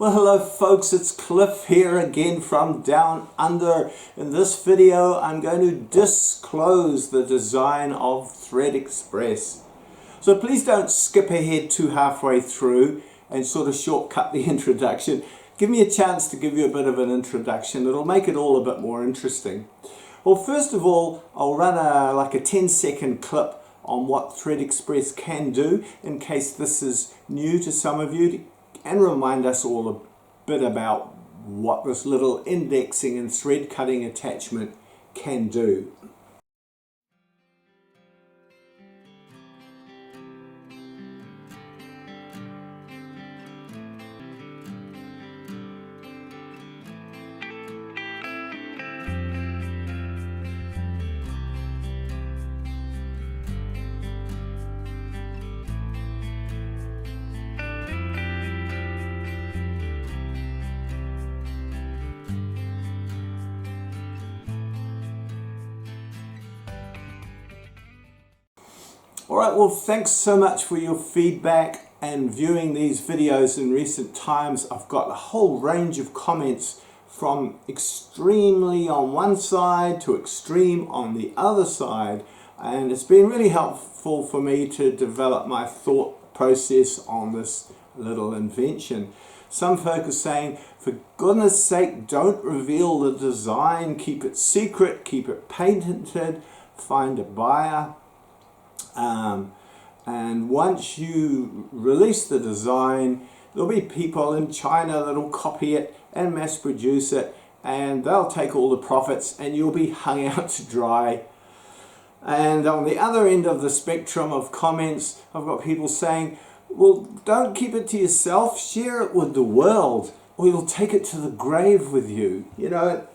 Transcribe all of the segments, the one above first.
Well, hello folks, it's Cliff here again from Down Under. In this video I'm going to disclose the design of Threadexpress. So please don't skip ahead to halfway through and sort of shortcut the introduction. Give me a chance to give you a bit of an introduction. It'll make it all a bit more interesting. Well, first of all, I'll run a 10-second clip on what Threadexpress can do in case this is new to some of you, and remind us all a bit about what this little indexing and thread cutting attachment can do. Alright, well, thanks so much for your feedback and viewing these videos in recent times. I've got a whole range of comments from extremely on one side to extreme on the other side, and it's been really helpful for me to develop my thought process on this little invention. Some folk are saying, for goodness sake, don't reveal the design, keep it secret, keep it patented, find a buyer. And once you release the design, there'll be people in China that'll copy it and mass produce it, and they'll take all the profits and you'll be hung out to dry. And on the other end of the spectrum of comments, I've got people saying, well, don't keep it to yourself, share it with the world, or you'll take it to the grave with you. You know,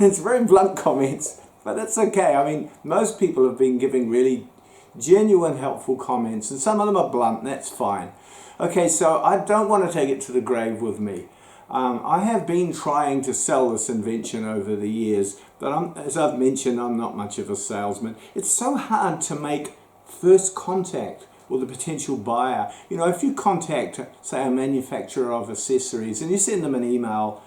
it's very blunt comments, but that's okay. I mean, most people have been giving really genuine helpful comments, and some of them are blunt, and that's fine. Okay, so I don't want to take it to the grave with me. I have been trying to sell this invention over the years, but as I've mentioned, I'm not much of a salesman. It's so hard to make first contact with a potential buyer. You know, if you contact, say, a manufacturer of accessories and you send them an email,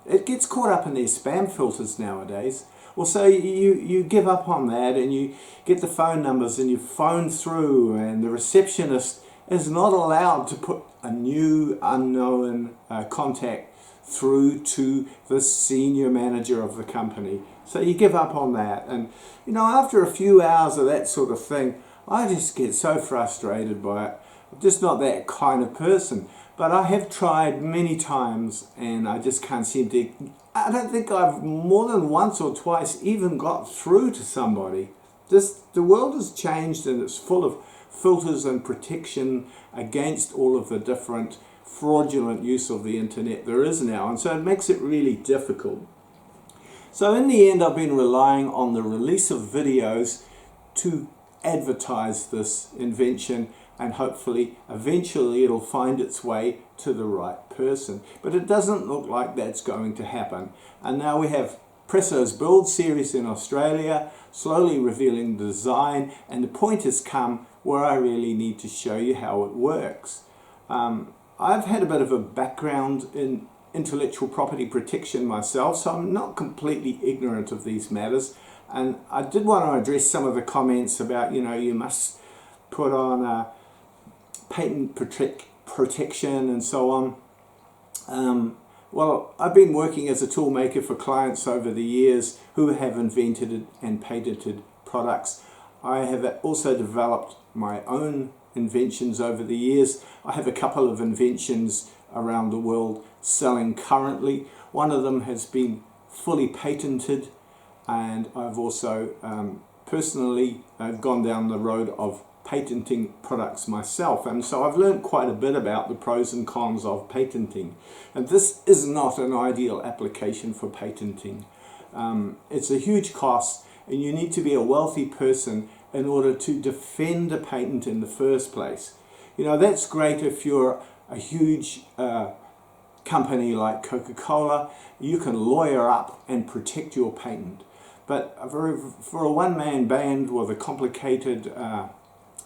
it gets caught up in their spam filters nowadays. Well, so you give up on that and you get the phone numbers and you phone through, and the receptionist is not allowed to put a new unknown contact through to the senior manager of the company. So you give up on that, and you know, after a few hours of that sort of thing, I just get so frustrated by it. I'm just not that kind of person. But I have tried many times and I just can't seem to. I don't think I've more than once or twice even got through to somebody. The world has changed, and it's full of filters and protection against all of the different fraudulent use of the internet there is now, and so it makes it really difficult. So in the end, I've been relying on the release of videos to advertise this invention, and hopefully eventually it'll find its way to the right person. But it doesn't look like that's going to happen. And now we have Presso's Build series in Australia, slowly revealing the design, and the point has come where I really need to show you how it works. I've had a bit of a background in intellectual property protection myself, so I'm not completely ignorant of these matters. And I did want to address some of the comments about, you know, you must put on patent protection and so on. Well, I've been working as a tool maker for clients over the years who have invented and patented products. I have also developed my own inventions over the years. I have a couple of inventions around the world selling currently. One of them has been fully patented, and I've also personally gone down the road of patenting products myself, and so I've learned quite a bit about the pros and cons of patenting. And this is not an ideal application for patenting. It's a huge cost, and you need to be a wealthy person in order to defend a patent in the first place. You know, that's great if you're a huge company like Coca-Cola. You can lawyer up and protect your patent. But for a one-man band with a complicated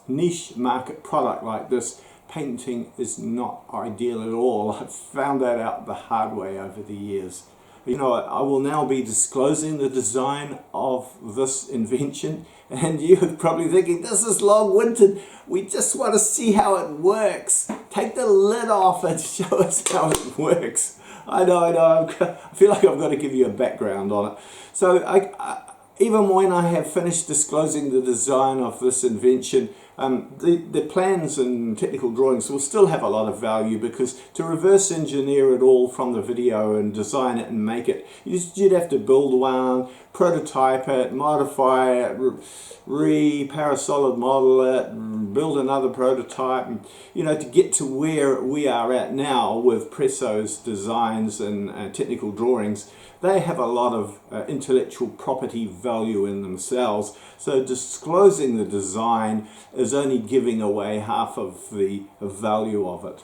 niche market product like this, painting is not ideal at all. I've found that out the hard way over the years. You know, I will now be disclosing the design of this invention, and you're probably thinking, this is long-winded. We just want to see how it works. Take the lid off and show us how it works. I know. I feel like I've got to give you a background on it. So even when I have finished disclosing the design of this invention, the plans and technical drawings will still have a lot of value, because to reverse engineer it all from the video and design it and make it, you'd have to build one, prototype it, modify it, parasolid model it, build another prototype, and, you know, to get to where we are at now with Presso's designs and technical drawings. They have a lot of intellectual property value in themselves, so disclosing the design is only giving away half of the value of it.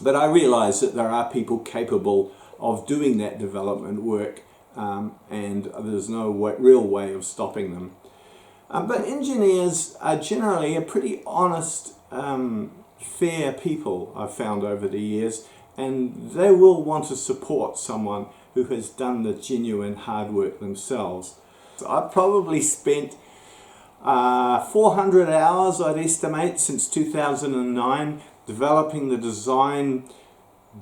But I realize that there are people capable of doing that development work, and there's no real way of stopping them. But engineers are generally a pretty honest, fair people, I've found over the years, and they will want to support someone who has done the genuine hard work themselves. So I've probably spent 400 hours, I'd estimate, since 2009, developing the design,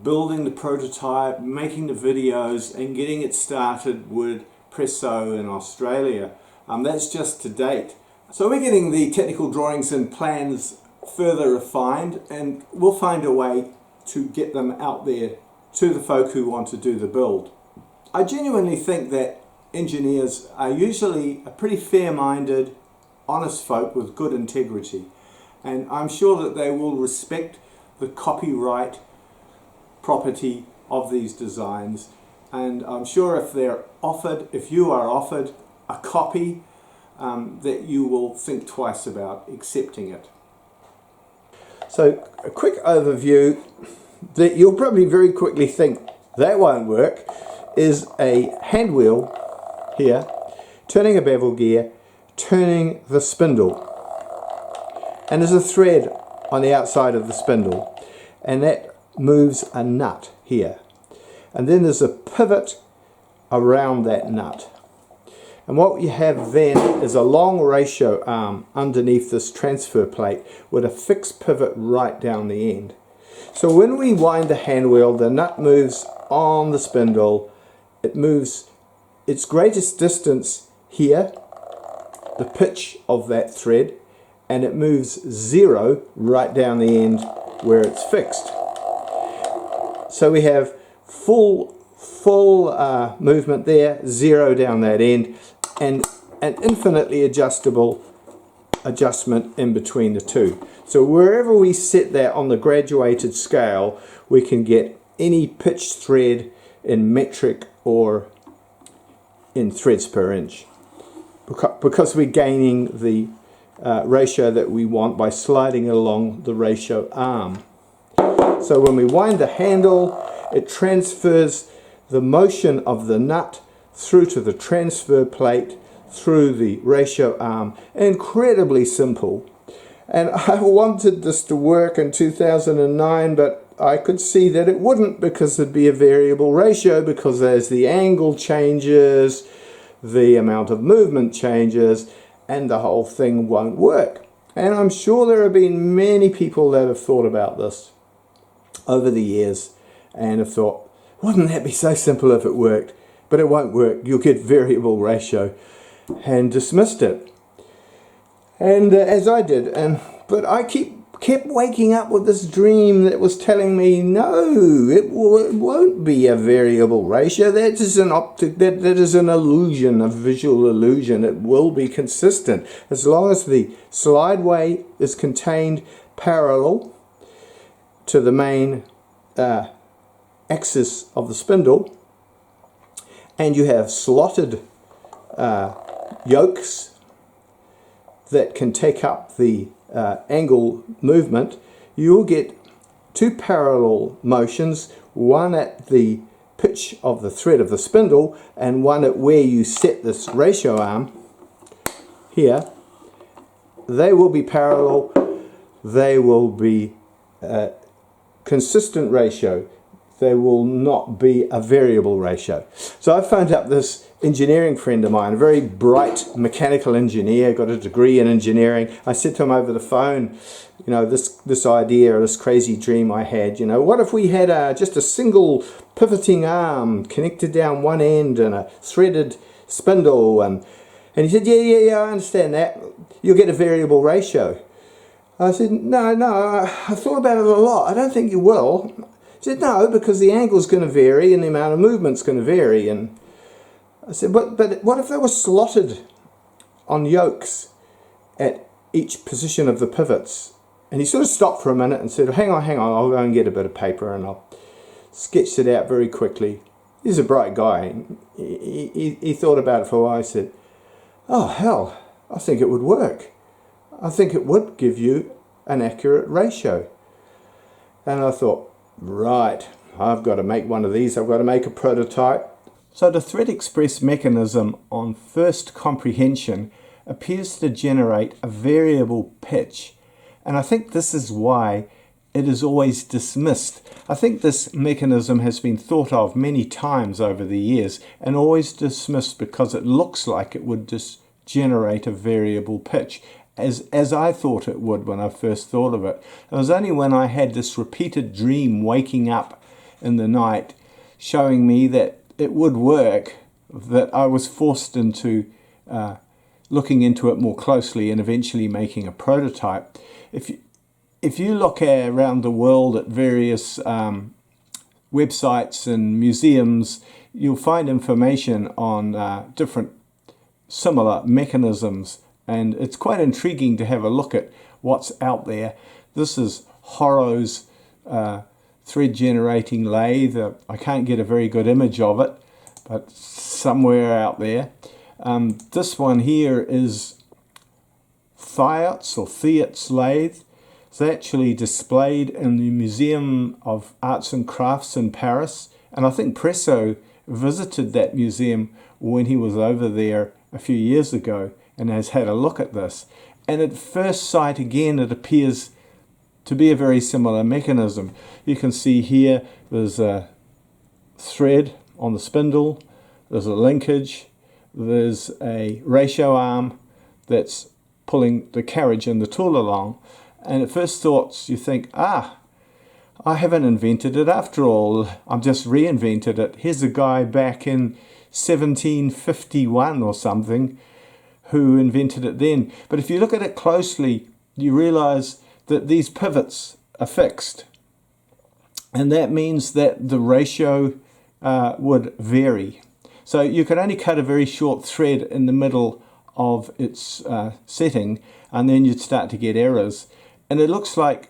building the prototype, making the videos, and getting it started with Presso in Australia. That's just to date. So we're getting the technical drawings and plans further refined, and we'll find a way to get them out there to the folk who want to do the build. I genuinely think that engineers are usually a pretty fair-minded, honest folk with good integrity, and I'm sure that they will respect the copyright property of these designs, and I'm sure if you are offered a copy, that you will think twice about accepting it. So a quick overview that you'll probably very quickly think that won't work is a hand wheel here, turning a bevel gear, turning the spindle, and there's a thread on the outside of the spindle, and that moves a nut here, and then there's a pivot around that nut, and what you have then is a long ratio arm underneath this transfer plate with a fixed pivot right down the end. So when we wind the hand wheel, the nut moves on the spindle. It moves its greatest distance here, the pitch of that thread, and it moves 0 right down the end where it's fixed. So we have full movement there, 0 down that end, and an infinitely adjustable adjustment in between the two. So wherever we set that on the graduated scale, we can get any pitched thread in metric or in threads per inch, because we're gaining the ratio that we want by sliding it along the ratio arm. So when we wind the handle, it transfers the motion of the nut through to the transfer plate through the ratio arm. Incredibly simple. And I wanted this to work in 2009, but I could see that it wouldn't, because there'd be a variable ratio, because as the angle changes, the amount of movement changes, and the whole thing won't work. And I'm sure there have been many people that have thought about this over the years and have thought, wouldn't that be so simple if it worked? But it won't work. You'll get variable ratio, and dismissed it. And as I did, but I kept waking up with this dream that was telling me, no, it won't be a variable ratio. That is an that is an illusion, a visual illusion. It will be consistent as long as the slideway is contained parallel to the main axis of the spindle, and you have slotted yokes that can take up the angle movement. You'll get two parallel motions, one at the pitch of the thread of the spindle and one at where you set this ratio arm here. They will be parallel, they will be consistent ratio. They will not be a variable ratio. So I phoned up this engineering friend of mine, a very bright mechanical engineer, got a degree in engineering. I said to him over the phone, you know, this idea, this crazy dream I had, you know, what if we had just a single pivoting arm connected down one end and a threaded spindle? And he said, yeah, I understand that. You'll get a variable ratio. I said, no, I thought about it a lot. I don't think you will. He said, no, because the angle's going to vary and the amount of movement's going to vary. And I said, but what if they were slotted on yokes at each position of the pivots? And he sort of stopped for a minute and said, hang on, I'll go and get a bit of paper and I'll sketch it out very quickly. He's a bright guy. He thought about it for a while. He said, oh, hell, I think it would work. I think it would give you an accurate ratio. And I thought, right, I've got to make one of these. I've got to make a prototype. So the Threadexpress mechanism on first comprehension appears to generate a variable pitch. And I think this is why it is always dismissed. I think this mechanism has been thought of many times over the years and always dismissed because it looks like it would just generate a variable pitch, as I thought it would when I first thought of it. It was only when I had this repeated dream waking up in the night showing me that it would work that I was forced into looking into it more closely and eventually making a prototype. If you look around the world at various websites and museums, you'll find information on different similar mechanisms, and it's quite intriguing to have a look at what's out there. This is Horrow's thread generating lathe. I can't get a very good image of it, but somewhere out there. This one here is Thiot's lathe. It's actually displayed in the Museum of Arts and Crafts in Paris, and I think Presso visited that museum when he was over there a few years ago and has had a look at this. And at first sight, again, it appears to be a very similar mechanism. You can see here there's a thread on the spindle, there's a linkage, there's a ratio arm that's pulling the carriage and the tool along. And at first thoughts you think, I haven't invented it after all, I've just reinvented it. Here's a guy back in 1751 or something who invented it then. But if you look at it closely, you realize that these pivots are fixed. And that means that the ratio would vary. So you can only cut a very short thread in the middle of its setting, and then you'd start to get errors. And it looks like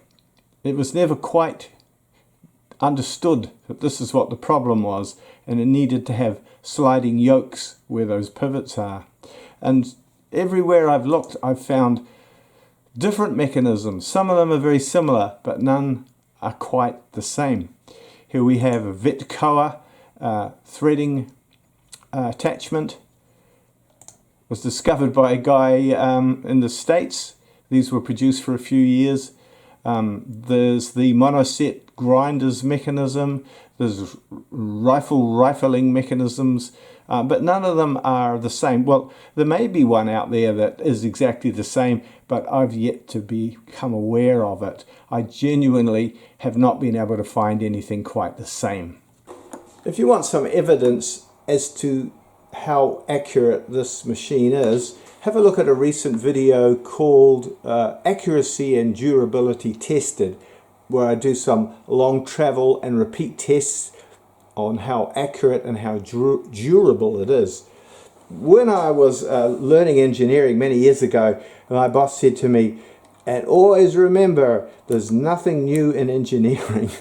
it was never quite understood that this is what the problem was, and it needed to have sliding yokes where those pivots are. And everywhere I've looked, I've found different mechanisms. Some of them are very similar, but none are quite the same. Here we have a Vetkoa threading attachment. It was discovered by a guy in the States. These were produced for a few years. There's the monoset grinders mechanism. There's rifling mechanisms, but none of them are the same. Well, there may be one out there that is exactly the same, but I've yet to become aware of it. I genuinely have not been able to find anything quite the same. If you want some evidence as to how accurate this machine is, have a look at a recent video called Accuracy and Durability Tested, where I do some long travel and repeat tests on how accurate and how durable it is. When I was learning engineering many years ago, my boss said to me, and always remember, there's nothing new in engineering.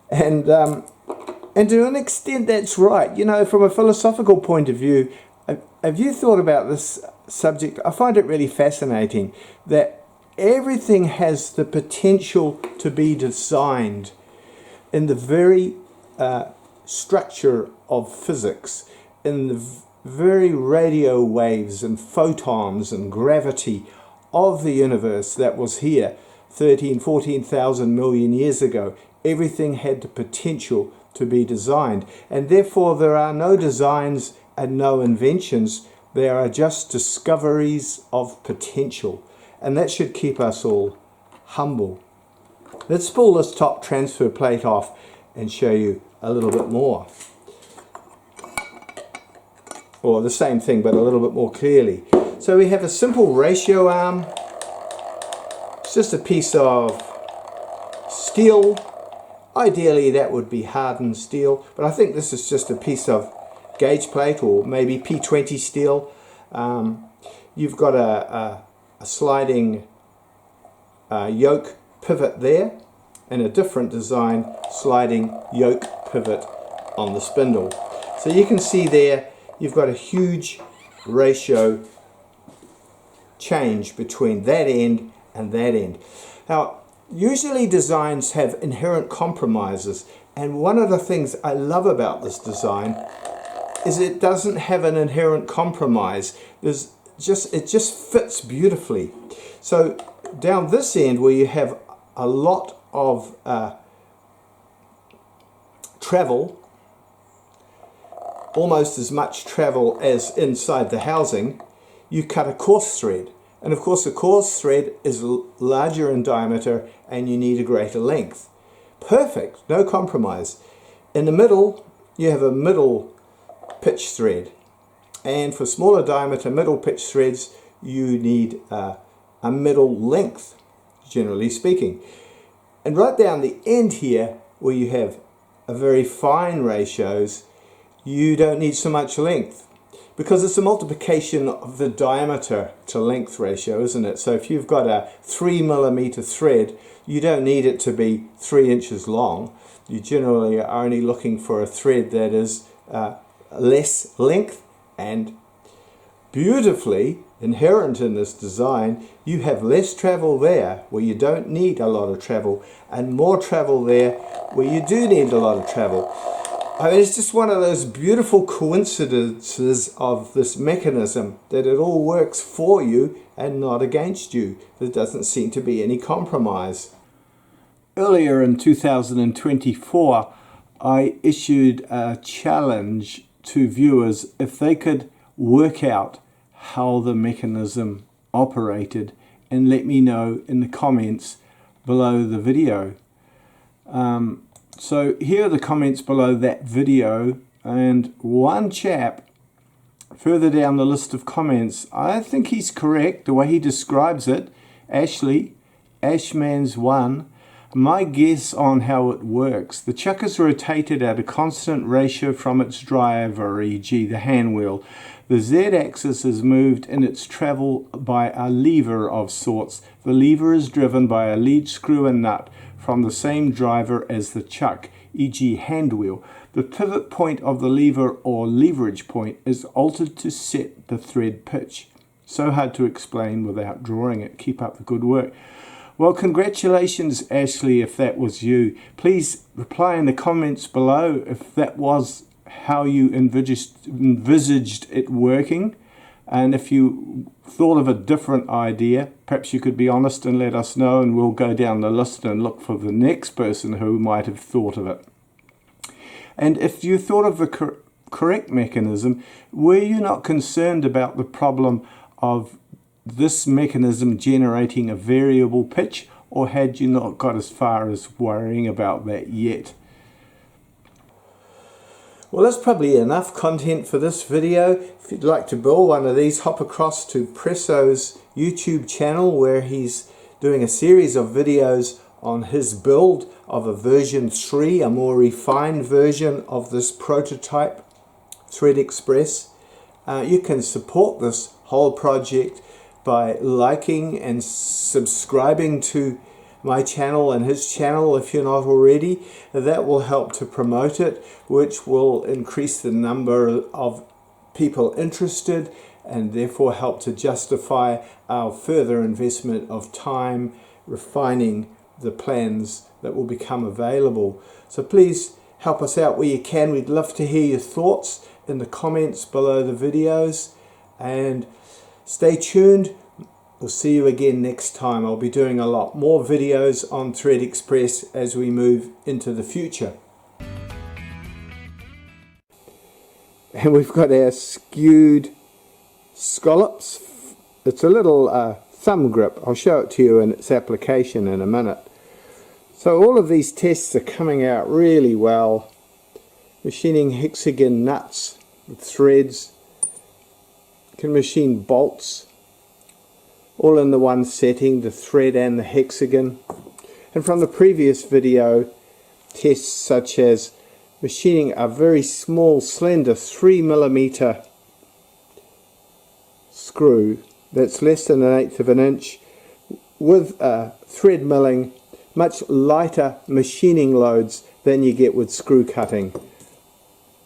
And to an extent that's right. You know, from a philosophical point of view, have you thought about this subject? I find it really fascinating that everything has the potential to be designed in the very structure of physics, in the very radio waves and photons and gravity of the universe that was here 13, 14,000 million years ago. Everything had the potential to be designed, and therefore there are no designs and no inventions. There are just discoveries of potential, and that should keep us all humble. Let's pull this top transfer plate off and show you a little bit more, or the same thing but a little bit more clearly. So we have a simple ratio arm. It's just a piece of steel. Ideally that would be hardened steel, but I think this is just a piece of gauge plate or maybe P20 steel. You've got a sliding yoke pivot there, and a different design sliding yoke pivot on the spindle. So you can see there you've got a huge ratio change between that end and that end. Now usually designs have inherent compromises, and one of the things I love about this design is it doesn't have an inherent compromise. It just fits beautifully. So down this end where you have a lot of travel, almost as much travel as inside the housing, you cut a coarse thread. And of course a coarse thread is larger in diameter and you need a greater length. Perfect, no compromise. In the middle you have a middle pitch thread, and for smaller diameter middle pitch threads you need a middle length, generally speaking. And right down the end here where you have a very fine ratios, you don't need so much length, because it's a multiplication of the diameter to length ratio, isn't it? So if you've got a 3mm thread, you don't need it to be 3 inches long. You generally are only looking for a thread that is less length, and beautifully inherent in this design, you have less travel there where you don't need a lot of travel, and more travel there where you do need a lot of travel. I mean, it's just one of those beautiful coincidences of this mechanism, that it all works for you and not against you. There doesn't seem to be any compromise. Earlier in 2024, I issued a challenge to viewers if they could work out how the mechanism operated and let me know in the comments below the video. So here are the comments below that video, and one chap further down the list of comments, I think he's correct the way he describes it. Ashley, Ashmans1, my guess on how it works: the chuck is rotated at a constant ratio from its driver, e.g. the hand wheel. The z-axis is moved in its travel by a lever of sorts. The lever is driven by a lead screw and nut from the same driver as the chuck, e.g. hand wheel. The pivot point of the lever or leverage point is altered to set the thread pitch. So hard to explain without drawing it. Keep up the good work. Well, congratulations, Ashley, if that was you. Please reply in the comments below if that was how you envisaged it working, and if you thought of a different idea, perhaps you could be honest and let us know, and we'll go down the list and look for the next person who might have thought of it. And if you thought of the correct mechanism, were you not concerned about the problem of this mechanism generating a variable pitch, or had you not got as far as worrying about that yet? Well, that's probably enough content for this video. If you'd like to build one of these, hop across to Presso's YouTube channel, where he's doing a series of videos on his build of a version 3, a more refined version of this prototype Threadexpress. You can support this whole project by liking and subscribing to my channel and his channel if you're not already. That will help to promote it, which will increase the number of people interested and therefore help to justify our further investment of time refining the plans that will become available. So please help us out where you can. We'd love to hear your thoughts in the comments below the videos, and stay tuned. We'll see you again next time. I'll be doing a lot more videos on Threadexpress as we move into the future. And we've got our skewed scallops. It's a little thumb grip. I'll show it to you in its application in a minute. So all of these tests are coming out really well. Machining hexagon nuts with threads. Can machine bolts all in the one setting, the thread and the hexagon. And from the previous video, tests such as machining a very small, slender 3mm screw that's less than 1/8 of an inch with thread milling, much lighter machining loads than you get with screw cutting.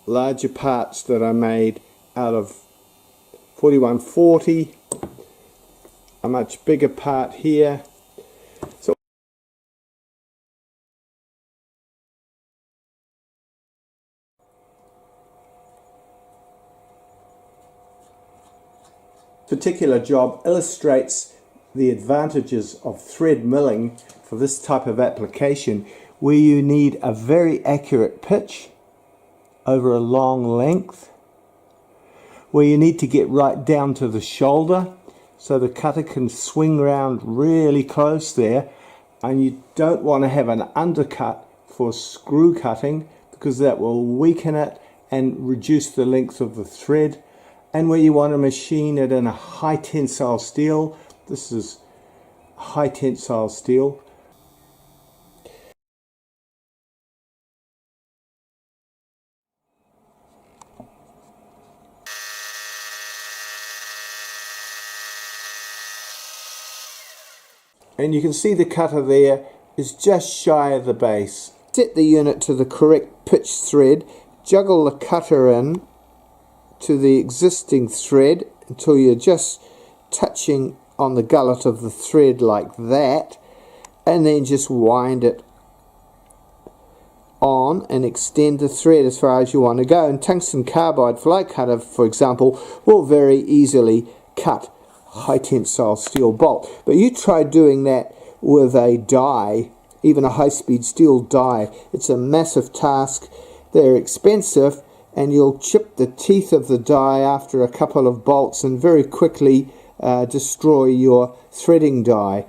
Larger parts that are made out of 4140, a much bigger part here. So particular job illustrates the advantages of thread milling for this type of application, where you need a very accurate pitch over a long length, where you need to get right down to the shoulder so the cutter can swing round really close there, and you don't want to have an undercut for screw cutting because that will weaken it and reduce the length of the thread. And where you want to machine it in a high tensile steel, this is high tensile steel. And you can see the cutter there is just shy of the base. Set the unit to the correct pitch thread, juggle the cutter in to the existing thread until you're just touching on the gullet of the thread like that, and then just wind it on and extend the thread as far as you want to go. And tungsten carbide fly cutter, for example, will very easily cut high tensile steel bolt. But you try doing that with a die, even a high-speed steel die. It's a massive task. They're expensive, and you'll chip the teeth of the die after a couple of bolts and very quickly destroy your threading die.